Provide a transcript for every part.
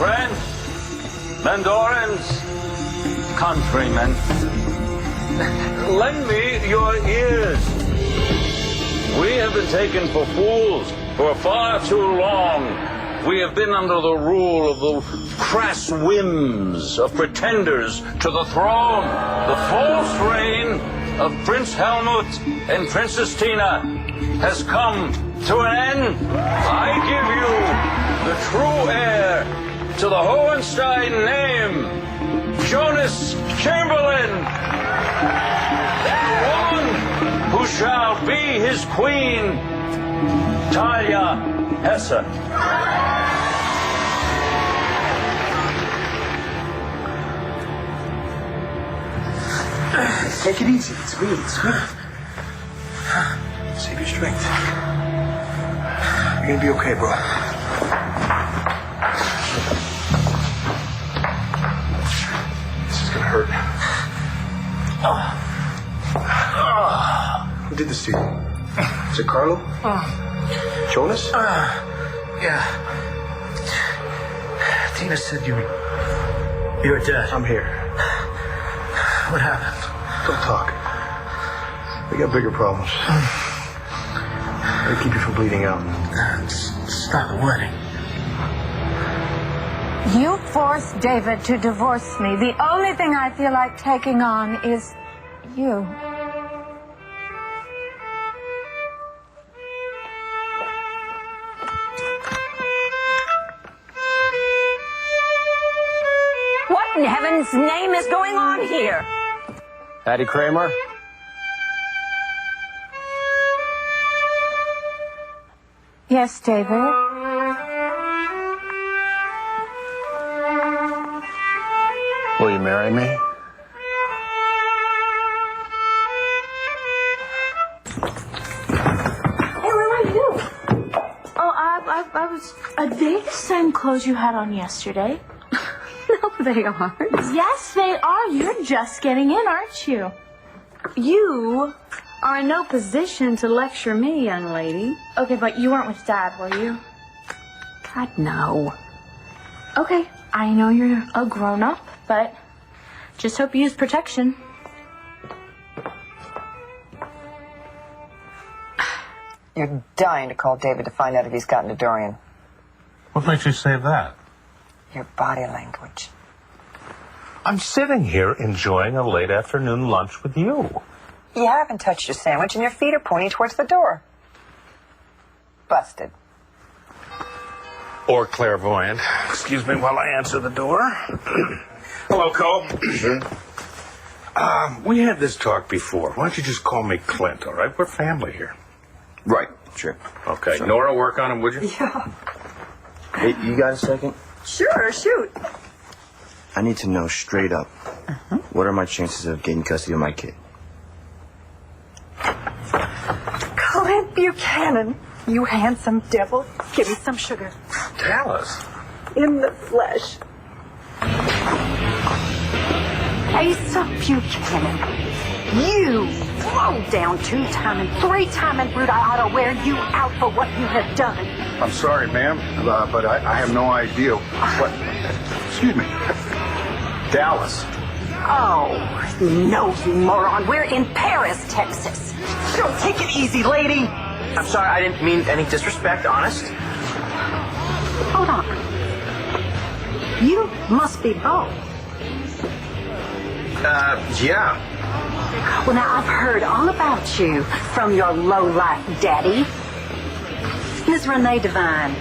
friends, Mandorans, countrymen, lend me your ears. We have been taken for fools for far too long. We have been under the rule of the crass whims of pretenders to the throne. The false reign of Prince Helmut and Princess Tina has come to an end. I give you the true heir to the Hohenstein name, Jonas Chamberlain, the woman who shall be his queen, Talia Hesse. Take it easy. It's me. Save your strength. You're gonna be okay, bro. This is gonna hurt. Who did this to you? Is it Carlo? Jonas? Yeah. Tina said you were dead. I'm here. What happened? Don't talk. We got bigger problems. Gotta keep you from bleeding out. Stop the wedding. You forced David to divorce me. The only thing I feel like taking on is you. What in heaven's name is going on here? Patty Kramer? Yes, David. Will you marry me? Are they the same clothes you had on yesterday? No, they aren't. Yes, they are. You're just getting in, aren't you? You are in no position to lecture me, young lady. Okay, but you weren't with Dad, were you? God, no. Okay, I know you're a grown-up, but just hope you use protection. You're dying to call David to find out if he's gotten to Dorian. What makes you say that? Your body language. I'm sitting here enjoying a late afternoon lunch with you. You haven't touched your sandwich and your feet are pointing towards the door. Busted. Or clairvoyant. Excuse me while I answer the door. Hello, Cole. Sure. We had this talk before. Why don't you just call me Clint, all right? We're family here. Right, sure. Okay, Sure. Nora, work on him, would you? Yeah. Hey, you got a second? Sure, shoot. I need to know straight up. What are my chances of getting custody of my kid? Clint Buchanan, you handsome devil. Give me some sugar. Dallas. In the flesh. Asa Buchanan. You low down 2-time and 3-time brute. I ought to wear you out for what you have done. I'm sorry, ma'am, but I have no idea what... Excuse me. Dallas. Oh, no, you moron. We're in Paris, Texas. Don't take it easy, lady. I'm sorry, I didn't mean any disrespect, honest. Hold on. You must be Bo. Yeah. Well, now, I've heard all about you from your low-life daddy, Miss Renee Devine.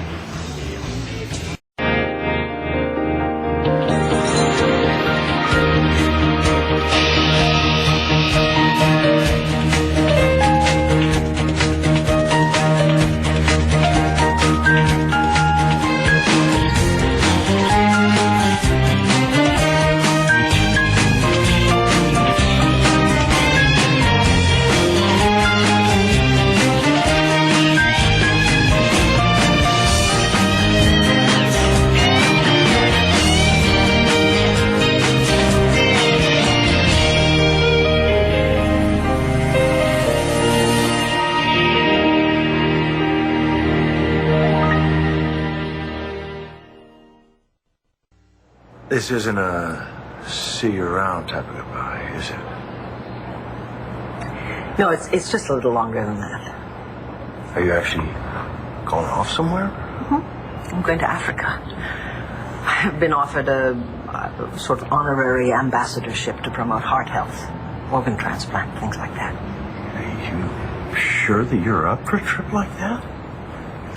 This isn't a see you around type of goodbye, is it? No, it's just a little longer than that. Are you actually going off somewhere? I'm going to Africa. I've been offered a sort of honorary ambassadorship to promote heart health, organ transplant, things like that. Are you sure that you're up for a trip like that?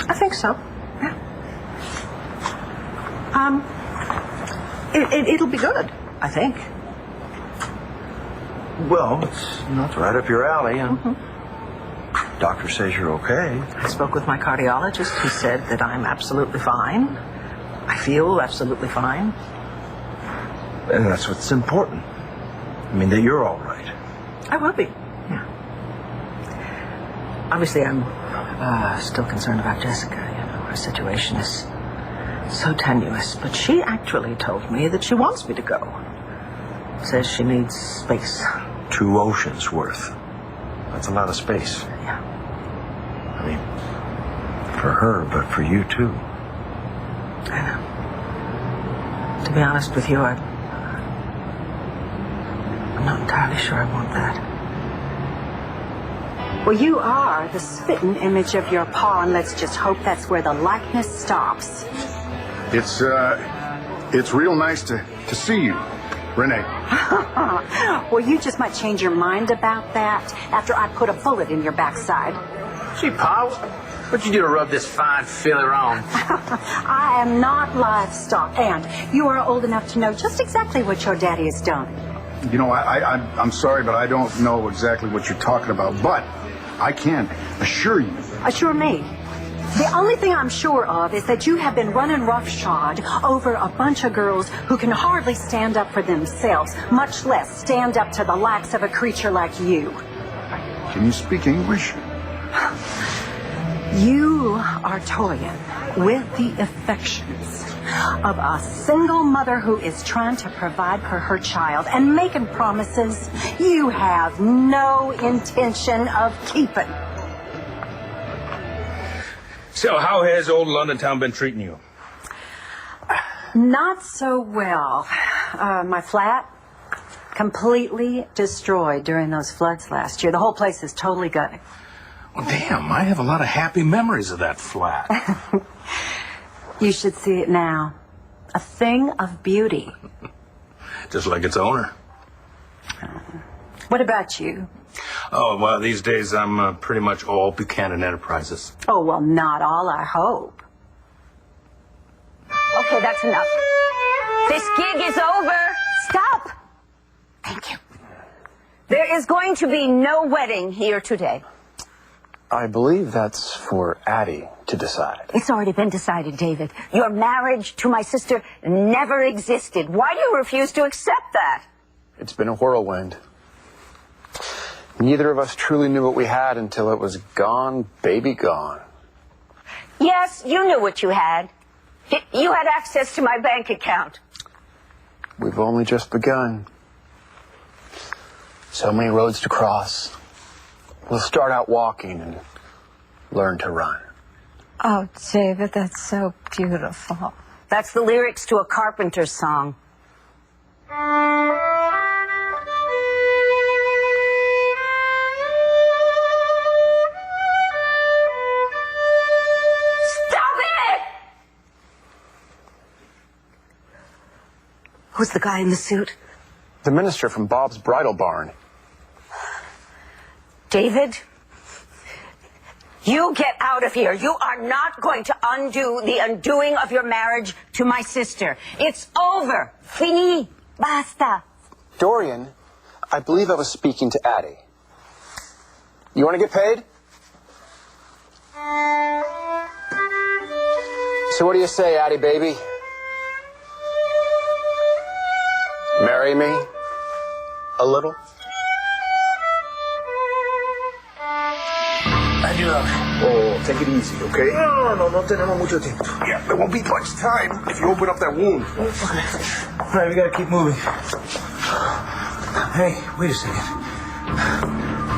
I think so, yeah. It'll be good, I think. Well, it's right up your alley. Doctor says you're okay. I spoke with my cardiologist. He said that I'm absolutely fine. I feel absolutely fine. And that's what's important. I mean, that you're all right. I will be, yeah. Obviously, I'm still concerned about Jessica. Her situation is so tenuous. But she actually told me that she wants me to go. Says she needs space. 2 oceans worth. That's a lot of space. Yeah. I mean, for her, but for you too. I know. To be honest with you, I'm not entirely sure I want that. Well, you are the spitting image of your pa, and let's just hope that's where the likeness stops. It's real nice to see you, Renee. Well, you just might change your mind about that after I put a bullet in your backside. Gee, Pa, what'd you do to rub this fine filler on? I am not livestock, and you are old enough to know just exactly what your daddy has done. You know, I'm sorry, but I don't know exactly what you're talking about. But I can assure you. Assure me. The only thing I'm sure of is that you have been running roughshod over a bunch of girls who can hardly stand up for themselves, much less stand up to the likes of a creature like you. Can you speak English? You are toying with the affections of a single mother who is trying to provide for her child and making promises you have no intention of keeping. So how has old London town been treating you? Not so well. My flat, completely destroyed during those floods last year. The whole place is totally gutted. Well, damn, I have a lot of happy memories of that flat. You should see it now. A thing of beauty. Just like its owner. What about you? Oh, well, these days I'm pretty much all Buchanan Enterprises. Oh, well, not all, I hope. Okay, that's enough. This gig is over. Stop! Thank you. There is going to be no wedding here today. I believe that's for Addie to decide. It's already been decided, David. Your marriage to my sister never existed. Why do you refuse to accept that? It's been a whirlwind. Neither of us truly knew what we had until it was gone, baby, gone. Yes, you knew what you had. You had access to my bank account. We've only just begun. So many roads to cross. We'll start out walking and learn to run. Oh, David, that's so beautiful. That's the lyrics to a Carpenter song. Stop it! Who's the guy in the suit? The minister from Bob's Bridal Barn. David, you get out of here. You are not going to undo the undoing of your marriage to my sister. It's over. Fini. Basta. Dorian, I believe I was speaking to Addie. You want to get paid? So what do you say, Addie, baby? Marry me? A little? Oh, take it easy, okay? No tenemos mucho tiempo. Yeah, there won't be much time if you open up that wound. Okay. All right, we gotta keep moving. Hey, wait a second.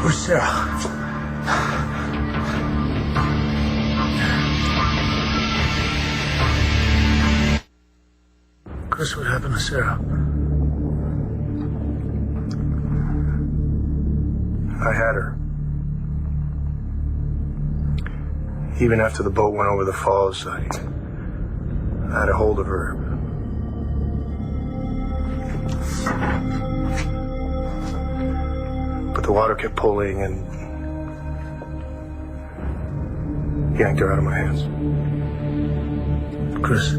Where's Sarah? Chris, what happened to Sarah? I had her. Even after the boat went over the falls, I had a hold of her. But the water kept pulling and yanked her out of my hands. Chris.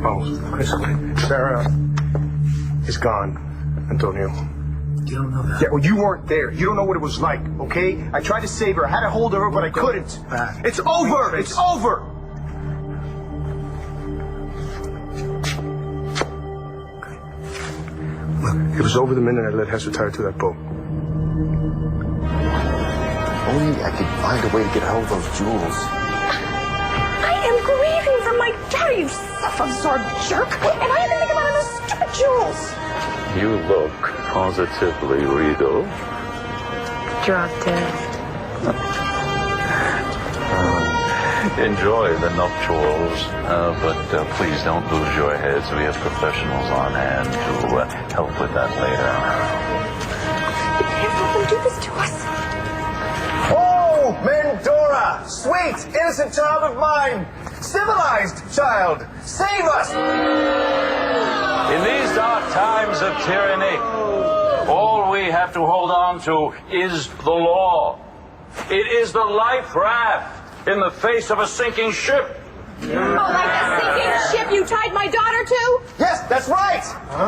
Oh, Chris, Sarah is gone, Antonio. You don't know that. Yeah, well, you weren't there. You don't know what it was like, okay? I tried to save her. I had a hold of her, but I couldn't. It's over. It's over. Look, it was over the minute I let Hester tie her to that boat. Only I could find a way to get a hold of those jewels. I am grieving for my daughter, you self-absorbed jerk. And I had to think about those stupid jewels. You look positively regal. Drop dead. Enjoy the nuptials, but please don't lose your heads. We have professionals on hand to help with that later. You can't let them do this to us. Oh, Mandora! Sweet, innocent child of mine! Civilized child! Save us! In these dark times of tyranny, all we have to hold on to is the law. It is the life raft in the face of a sinking ship. Oh, like the sinking ship you tied my daughter to? Yes, that's right!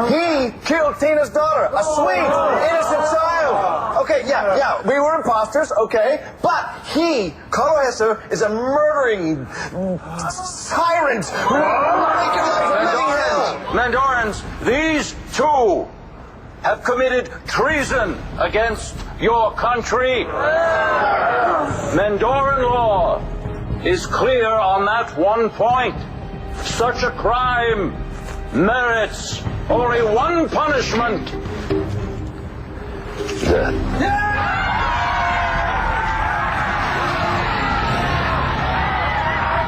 He killed Tina's daughter, a sweet, innocent child! Okay, yeah, we were imposters, okay? But he, Carlo Hesser, is a murdering tyrant! Mandorans, these two have committed treason against your country. Mandoran law is clear on that one point. Such a crime merits only one punishment. Death.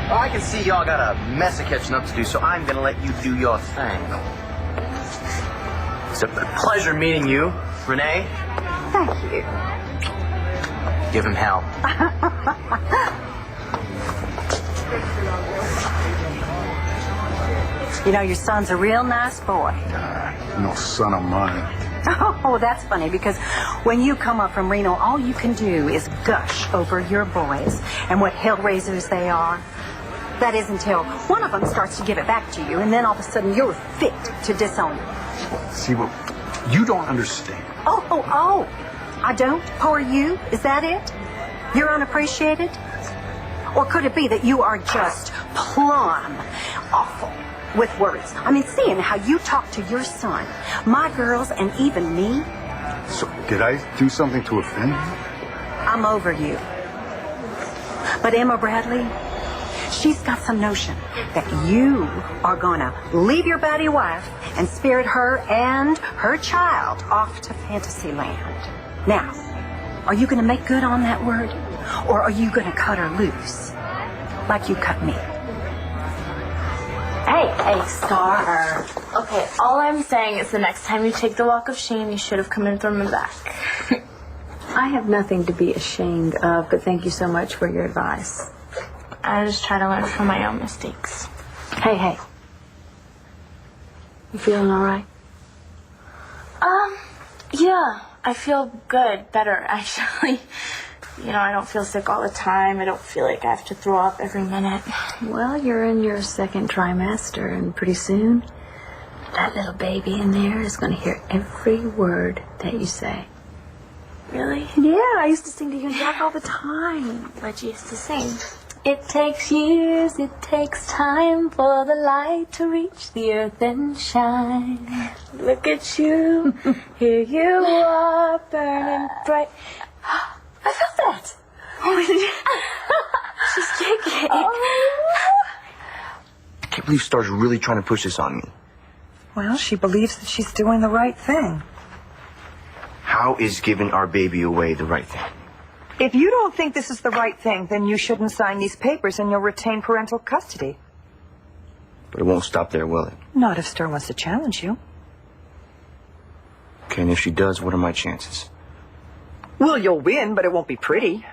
Well, I can see y'all got a mess of catching up to do, so I'm gonna let you do your thing. It's a pleasure meeting you, Renee. Thank you. Give him hell. You know, your son's a real nice boy. No son of mine. Oh, that's funny, because when you come up from Reno, all you can do is gush over your boys and what hellraisers they are. That is until one of them starts to give it back to you, and then all of a sudden you're fit to disown him. See, what you don't understand. Oh. I don't? Poor you? Is that it? You're unappreciated? Or could it be that you are just plumb awful with words? I mean, seeing how you talk to your son, my girls, and even me. So, did I do something to offend you? I'm over you. But Emma Bradley, she's got some notion that you are gonna leave your batty wife and spirit her and her child off to Fantasyland. Now, are you gonna make good on that word? Or are you gonna cut her loose? Like you cut me? Hey, Star. Okay, all I'm saying is the next time you take the walk of shame, you should have come in and thrown me back. I have nothing to be ashamed of, but thank you so much for your advice. I just try to learn from my own mistakes. Hey. You feeling all right? Yeah, I feel good, better, actually. You know, I don't feel sick all the time. I don't feel like I have to throw up every minute. Well, you're in your second trimester, and pretty soon, that little baby in there is going to hear every word that you say. Really? Yeah, I used to sing to you and Jack all the time. What you used to sing? It takes years, it takes time for the light to reach the earth and shine. Look at you, here you are, burning bright. I felt that. She's giggling. I can't believe Star's really trying to push this on me. Well, she believes that she's doing the right thing. How is giving our baby away the right thing? If you don't think this is the right thing, then you shouldn't sign these papers and you'll retain parental custody. But it won't stop there, will it? Not if Star wants to challenge you. Okay, and if she does, what are my chances? Well, you'll win, but it won't be pretty.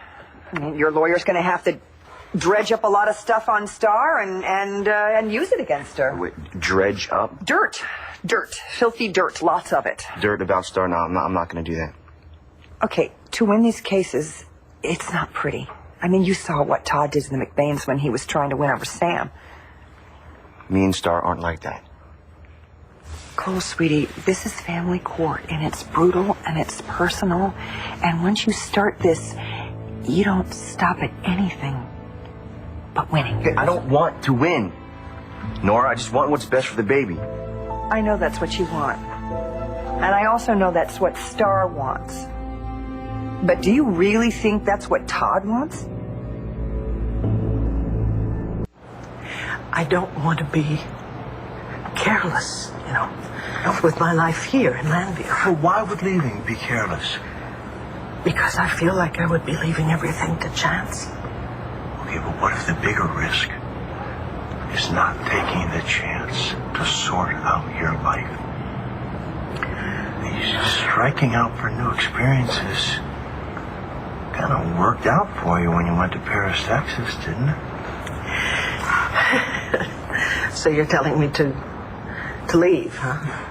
I mean, your lawyer's going to have to dredge up a lot of stuff on Star and use it against her. Wait, dredge up? Dirt, filthy dirt, lots of it. Dirt about Star? No, I'm not going to do that. Okay, to win these cases, it's not pretty. I mean, you saw what Todd did to the McBains when he was trying to win over Sam. Me and Star aren't like that. Cole, sweetie, this is family court, and it's brutal, and it's personal. And once you start this, you don't stop at anything but winning. Okay, I don't want to win. Nora, I just want what's best for the baby. I know that's what you want. And I also know that's what Star wants. But do you really think that's what Todd wants? I don't want to be careless, with my life here in Landview. Well, why would leaving be careless? Because I feel like I would be leaving everything to chance. Okay, but what if the bigger risk is not taking the chance to sort out your life? Striking out for new experiences kind of worked out for you when you went to Paris, Texas, didn't it? So you're telling me to leave, huh?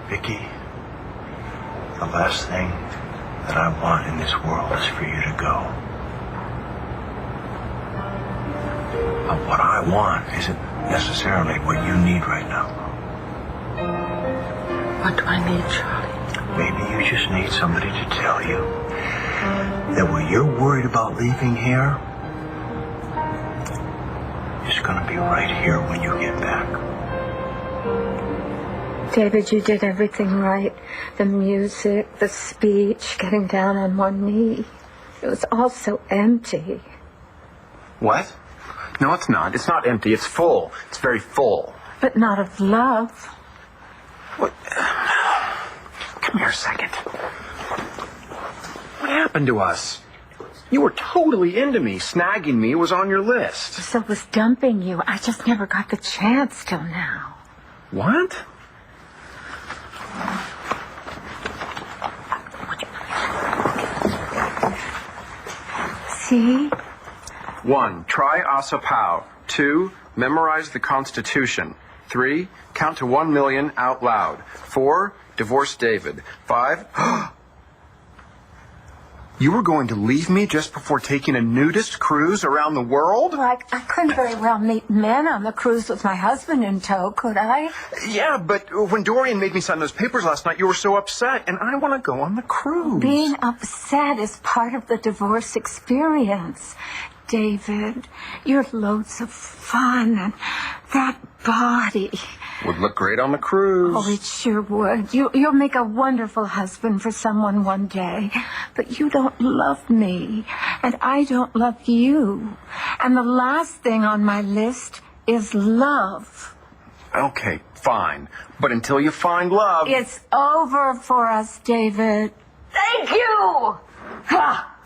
Vicky, the last thing that I want in this world is for you to go. But what I want isn't necessarily what you need right now. What do I need, Charlie? Maybe you just need somebody to tell you that what you're worried about leaving here is going to be right here when you get back. David, you did everything right. The music, the speech, getting down on one knee. It was all so empty. What? No, it's not. It's not empty. It's full. It's very full. But not of love. What? Come here a second. What happened to us? You were totally into me, snagging me. It was on your list. So was dumping you. I just never got the chance till now. What? See? 1. Try Asa Pow. 2. Memorize the Constitution. 3. Count to 1 million out loud. 4. Divorce David. 5. You were going to leave me just before taking a nudist cruise around the world? Well, I couldn't very well meet men on the cruise with my husband in tow, could I? Yeah, but when Dorian made me sign those papers last night, you were so upset, and I want to go on the cruise. Being upset is part of the divorce experience. David, you're loads of fun, and that body. Would look great on the cruise. Oh, it sure would. You'll make a wonderful husband for someone one day. But you don't love me, and I don't love you. And the last thing on my list is love. Okay, fine. But until you find love... It's over for us, David. Thank you! Ha!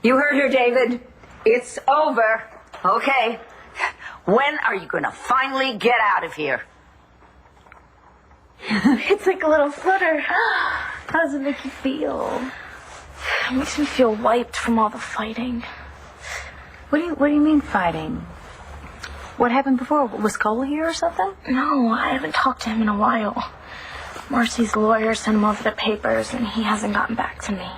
You heard her, David. It's over. Okay. When are you going to finally get out of here? It's like a little flutter. How does it make you feel? It makes me feel wiped from all the fighting. What do you mean fighting? What happened before? Was Cole here or something? No, I haven't talked to him in a while. Marcy's lawyer sent him over the papers, and he hasn't gotten back to me.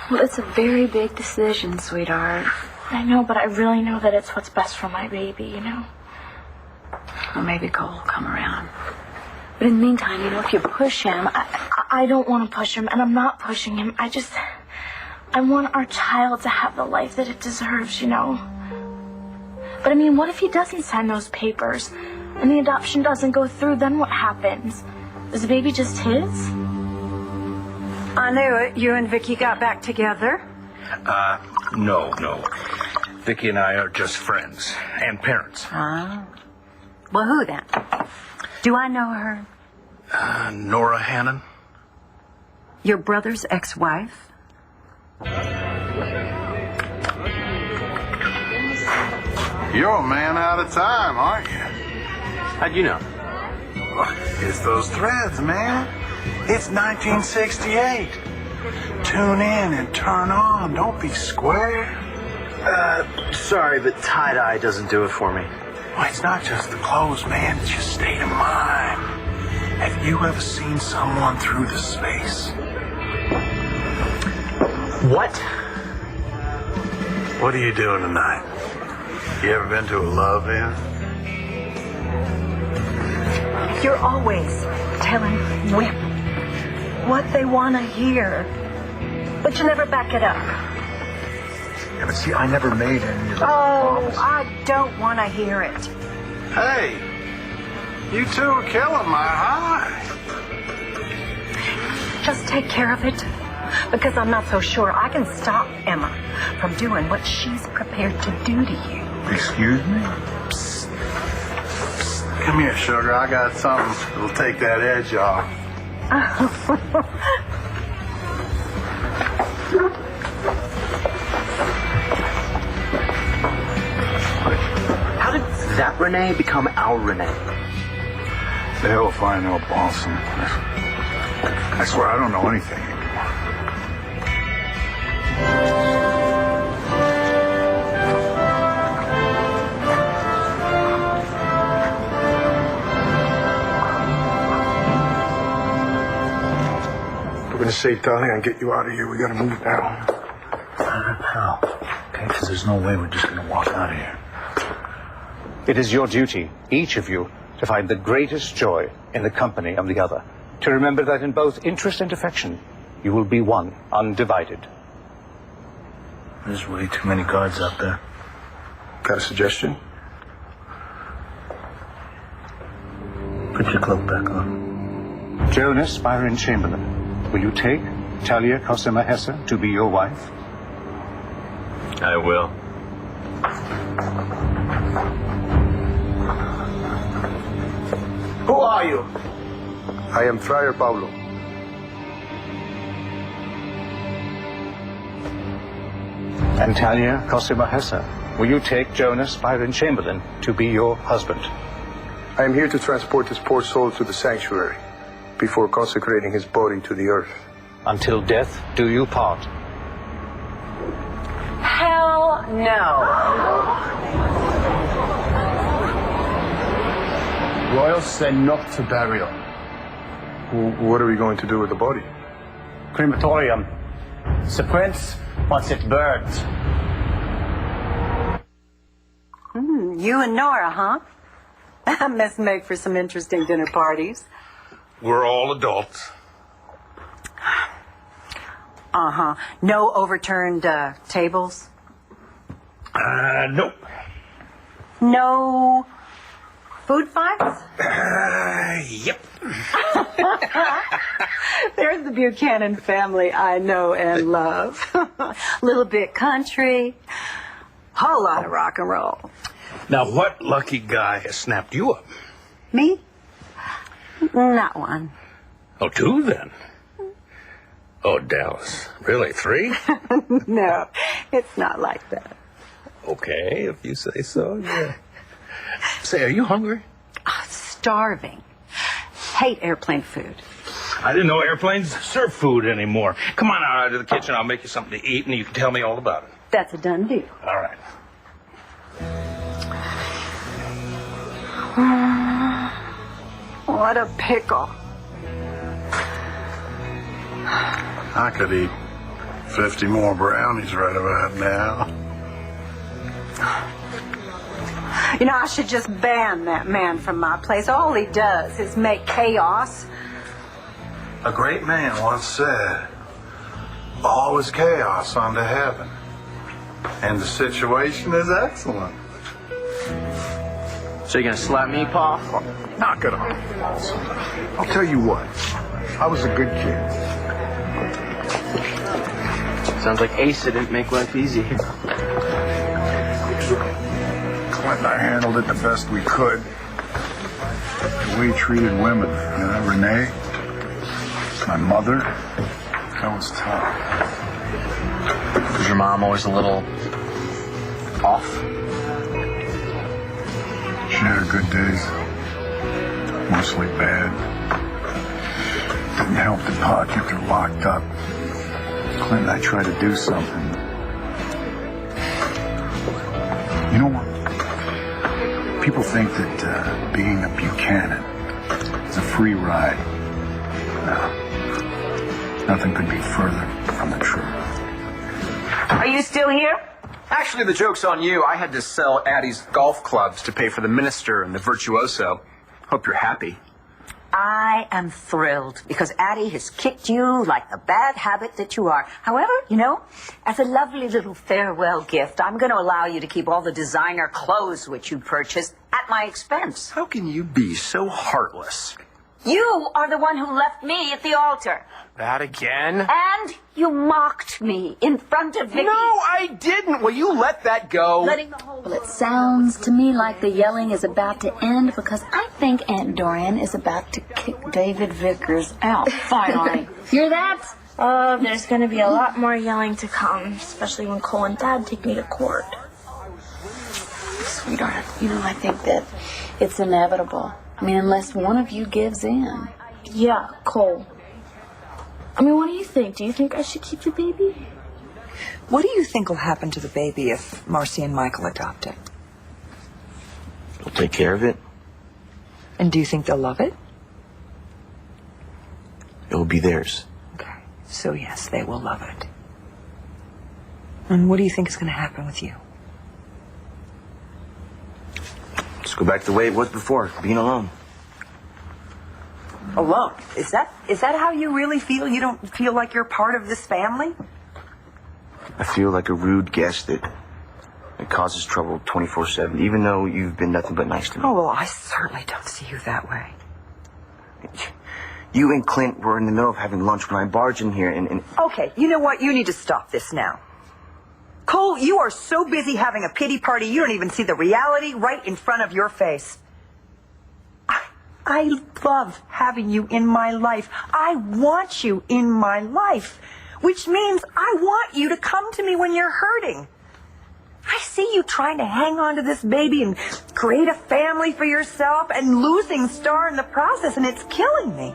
Well, it's a very big decision, sweetheart. I know, but I really know that it's what's best for my baby, Well, maybe Cole will come around. But in the meantime, if you push him... I don't want to push him, and I'm not pushing him. I want our child to have the life that it deserves, But what if he doesn't sign those papers, and the adoption doesn't go through? Then what happens? Is the baby just his? I knew it. You and Vicky got back together. No. Vicky and I are just friends and parents. Ah. Well, who then? Do I know her? Nora Hannon. Your brother's ex-wife? You're a man out of time, aren't you? How'd you know? It's those threads, man. It's 1968. Tune in and turn on. Don't be square. Sorry, but tie-dye doesn't do it for me. Well, it's not just the clothes, man. It's your state of mind. Have you ever seen someone through the space? What? What are you doing tonight? You ever been to a love-in? You're always telling women what they want to hear, but you never back it up. Yeah, but see, I never made any of those Oh, I don't want to hear it. Hey, you two are killing my high. Just take care of it, because I'm not so sure I can stop Emma from doing what she's prepared to do to you. Excuse me? Psst. Psst. Come here, sugar. I got something that'll take that edge off. How did that Renee become our Renee? The hell if I know, Paulson. I swear I don't know anything anymore. We're gonna say, darling, and get you out of here. We gotta move now. How? Okay, because there's no way we're just gonna walk out of here. It is your duty, each of you, to find the greatest joy in the company of the other. To remember that in both interest and affection, you will be one, undivided. There's way too many guards out there. Got a suggestion? Put your cloak back on. Jonas Byron Chamberlain, will you take Talia Cosima Hesse to be your wife? I will. Who are you? I am Friar Pablo. And Talia Cosima Hesse, will you take Jonas Byron Chamberlain to be your husband? I am here to transport this poor soul to the sanctuary before consecrating his body to the earth. Until death do you part. Hell no. Royals say not to burial. What are we going to do with the body? Crematorium. The prince wants it burnt. You and Nora, huh? That must make for some interesting dinner parties. We're all adults. Uh-huh. No overturned tables? Nope. No food fights? Yep. There's the Buchanan family I know and love. Little bit country, whole lot of rock and roll. Now, what lucky guy has snapped you up? Me? Not one. Oh, two then. Oh, Dallas. Really, three? No, it's not like that. Okay, if you say so, yeah. Say, are you hungry? Starving. Hate airplane food. I didn't know airplanes serve food anymore. Come on out to the kitchen. I'll make you something to eat, and you can tell me all about it. That's a done deal. All right. What a pickle. I could eat 50 more brownies right about now. You know, I should just ban that man from my place. All he does is make chaos. A great man once said, all is chaos unto heaven. And the situation is excellent. So you're gonna slap me, Pa? Knock it off. I'll tell you what. I was a good kid. Sounds like Asa didn't make life easy. Clint and I handled it the best we could. The way he treated women, you know, Renee, my mother, that was tough. Was your mom always a little off? She had her good days. Mostly bad. Didn't help that Pa kept her locked up. Clint and I tried to do something. You know what? People think that being a Buchanan is a free ride. No. Nothing could be further from the truth. Are you still here? Actually, the joke's on you. I had to sell Addie's golf clubs to pay for the minister and the virtuoso. Hope you're happy. I am thrilled because Addie has kicked you like the bad habit that you are. However, you know, as a lovely little farewell gift, I'm going to allow you to keep all the designer clothes which you purchased at my expense. How can you be so heartless? You are the one who left me at the altar. That again? And you mocked me in front of Vicky. No, I didn't. Will you let that go? Well, it sounds to me like the yelling is about to end because I think Aunt Dorian is about to kick David Vickers out, finally. Hear that? Oh, there's going to be a lot more yelling to come, especially when Cole and Dad take me to court. Sweetheart, you know, I think that it's inevitable. I mean, unless one of you gives in. Yeah, Cole. I mean, what do you think? Do you think I should keep the baby? What do you think will happen to the baby if Marcy and Michael adopt it? We'll take care of it. And do you think they'll love it? It will be theirs. Okay. So yes, they will love it. And what do you think is going to happen with you? Let's go back to the way it was before, being alone. Alone? Is that how you really feel? You don't feel like you're part of this family? I feel like a rude guest that causes trouble 24/7, even though you've been nothing but nice to me. Oh, well, I certainly don't see you that way. You and Clint were in the middle of having lunch when I barged in here and... Okay, you know what? You need to stop this now. Cole, you are so busy having a pity party, you don't even see the reality right in front of your face. I love having you in my life. I want you in my life, which means I want you to come to me when you're hurting. I see you trying to hang on to this baby and create a family for yourself and losing Star in the process, and it's killing me.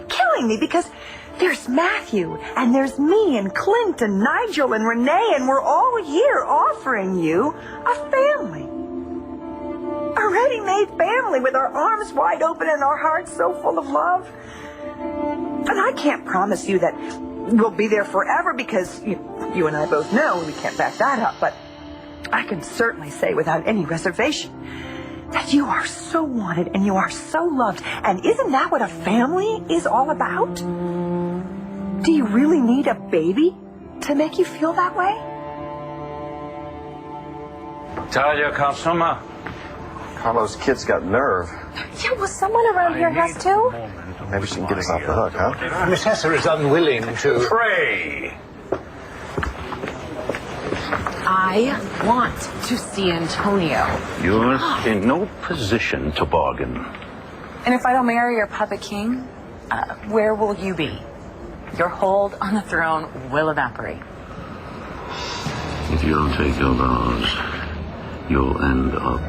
Killing me because there's Matthew, and there's me, and Clint, and Nigel, and Renee, and we're all here offering you a family. A ready-made family with our arms wide open and our hearts so full of love. And I can't promise you that we'll be there forever because you and I both know we can't back that up, but I can certainly say without any reservation that you are so wanted and you are so loved. And isn't that what a family is all about? Do you really need a baby to make you feel that way? Talia Kasuma. Carlos' kid's got nerve. Yeah, was someone around here has too? Maybe she can get us off the hook, huh? Miss Hesser is unwilling to... Pray. I want to see Antonio. You're in no position to bargain. And if I don't marry your puppet king, where will you be? Your hold on the throne will evaporate. If you don't take your vows, you'll end up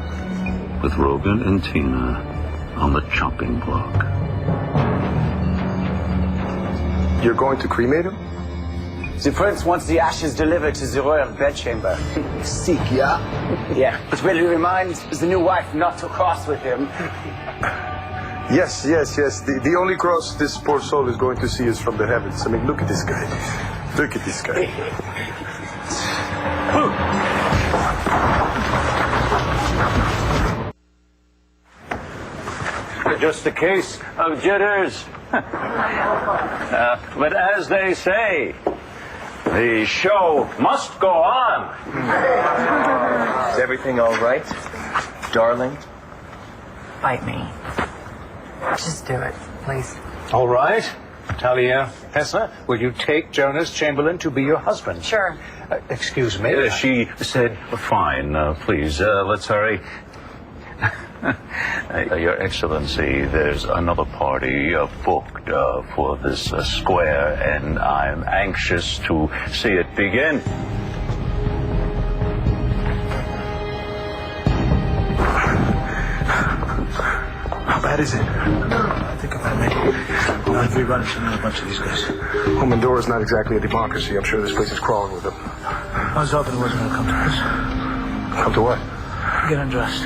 with Rogan and Tina on the chopping block. You're going to cremate him? The prince wants the ashes delivered to the royal bedchamber. Sick, yeah? Yeah, but will you remind the new wife not to cross with him? Yes. The only cross this poor soul is going to see is from the heavens. I mean, look at this guy. Look at this guy. Just a case of jitters. But as they say, the show must go on. Is everything all right, darling? Bite me. Just do it, please. All right. Talia Hesser, will you take Jonas Chamberlain to be your husband? Sure. Excuse me. She said, fine, please, let's hurry. Your Excellency, there's another party booked for this square, and I'm anxious to see it begin. How bad bad is it? I think if I may, I'd be running some a bunch of these guys. Well, Mendora's not exactly a democracy. I'm sure this place is crawling with them. I was hoping it wasn't going to come to this. Come to what? Get undressed.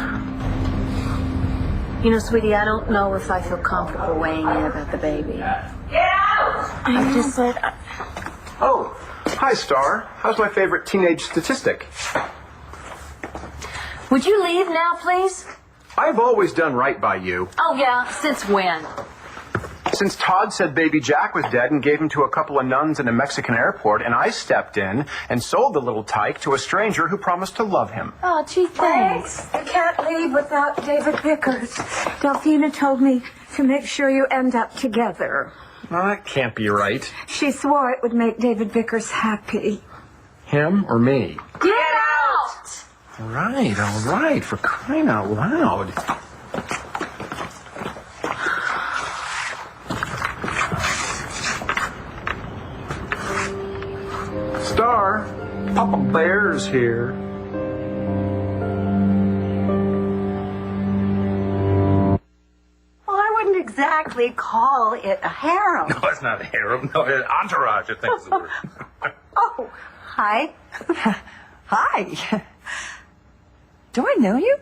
You know, sweetie, I don't know if I feel comfortable weighing in about the baby. Get out! I just said... Oh, hi, Star. How's my favorite teenage statistic? Would you leave now, please? I've always done right by you. Oh, yeah? Since when? Since Todd said baby Jack was dead and gave him to a couple of nuns in a Mexican airport, and I stepped in and sold the little tyke to a stranger who promised to love him. Oh, gee, thanks. You can't leave without David Vickers. Delphina told me to make sure you end up together. Well, that can't be right. She swore it would make David Vickers happy. Him or me? Get out! All right, for crying out loud. Star, Papa Bear's here. Well, I wouldn't exactly call it a harem. No, it's not a harem. No, it's entourage, I think is the word. Oh, hi. Hi. Do I know you?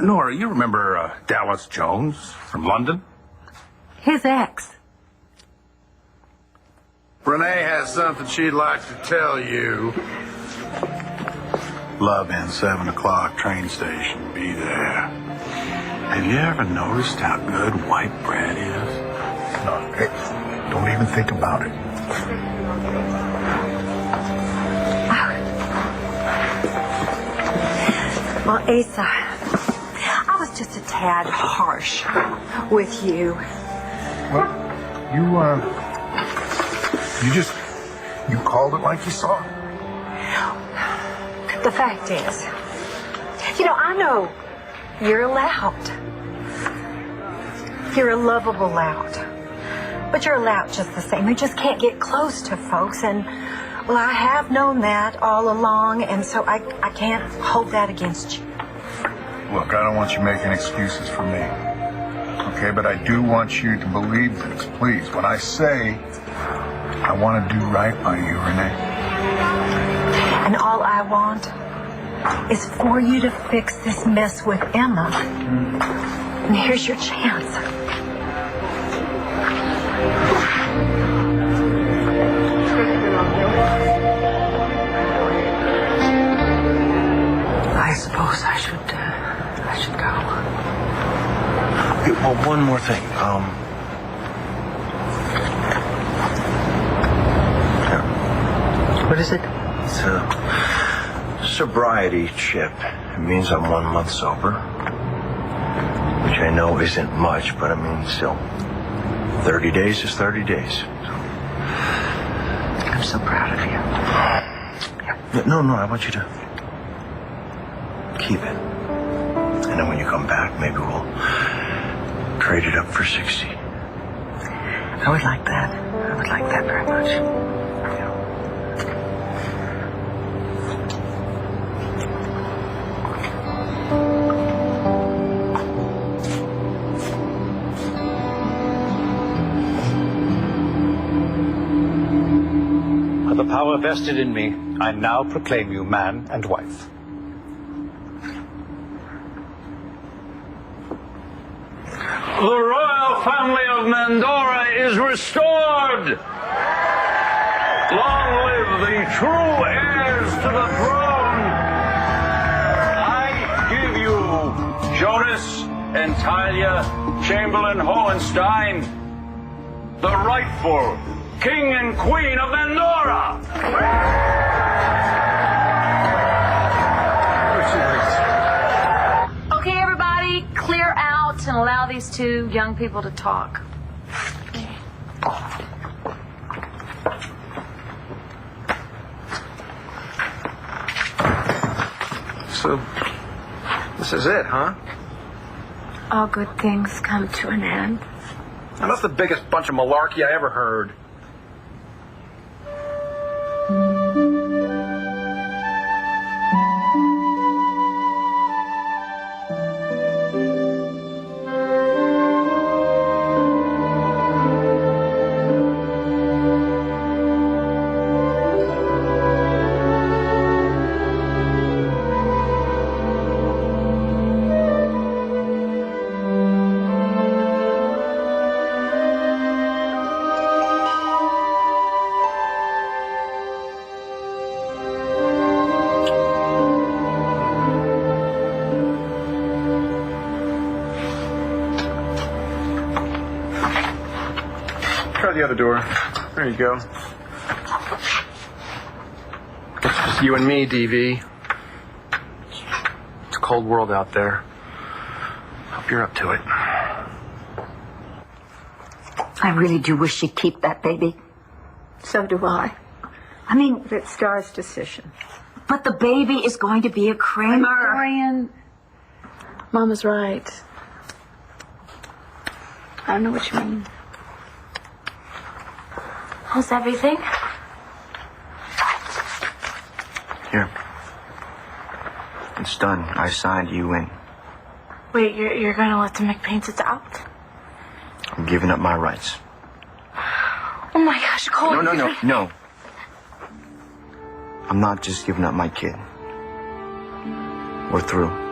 Nora, you remember Dallas Jones from London? His ex. Renee has something she'd like to tell you. Love in 7 o'clock train station. Be there. Have you ever noticed how good white bread is? No, hey, don't even think about it. Well, Asa, I was just a tad harsh with you. Well, you called it like you saw it. The fact is, I know you're loud. You're a lovable loud. But you're loud just the same. You just can't get close to folks. And, well, I have known that all along, and so I can't hold that against you. Look, I don't want you making excuses for me. Okay, but I do want you to believe this, please. When I say I want to do right by you, Renee. And all I want is for you to fix this mess with Emma. And here's your chance. I suppose I should go. Well, one more thing. What is it? It's a sobriety chip. It means I'm 1 month sober, which I know isn't much, but I mean, still, 30 days is 30 days. I'm so proud of you. No, I want you to keep it. And then when you come back, maybe we'll trade it up for 60. I would like that. I would like that very much. By the power vested in me, I now proclaim you man and wife. The royal family of Mandora is restored. Long live the true heirs to the throne. I give you Jonas and Talia Chamberlain Hohenstein, the rightful king and queen of Mandora. Okay, everybody, clear out and allow these two young people to talk. So, this is it, huh? All good things come to an end. Now, that's the biggest bunch of malarkey I ever heard. Try the other door. There you go. It's just you and me, DV. It's a cold world out there. Hope you're up to it. I really do wish she'd keep that baby. So do I. I mean, It's Star's decision. but the baby is going to be a Kramer. Brian, Mama's right. I don't know what you mean. How's everything? Here. It's done. I signed you in. Wait, you're gonna let the McPainteds out? I'm giving up my rights. Oh my gosh, Cole. No. I'm not just giving up my kid. We're through.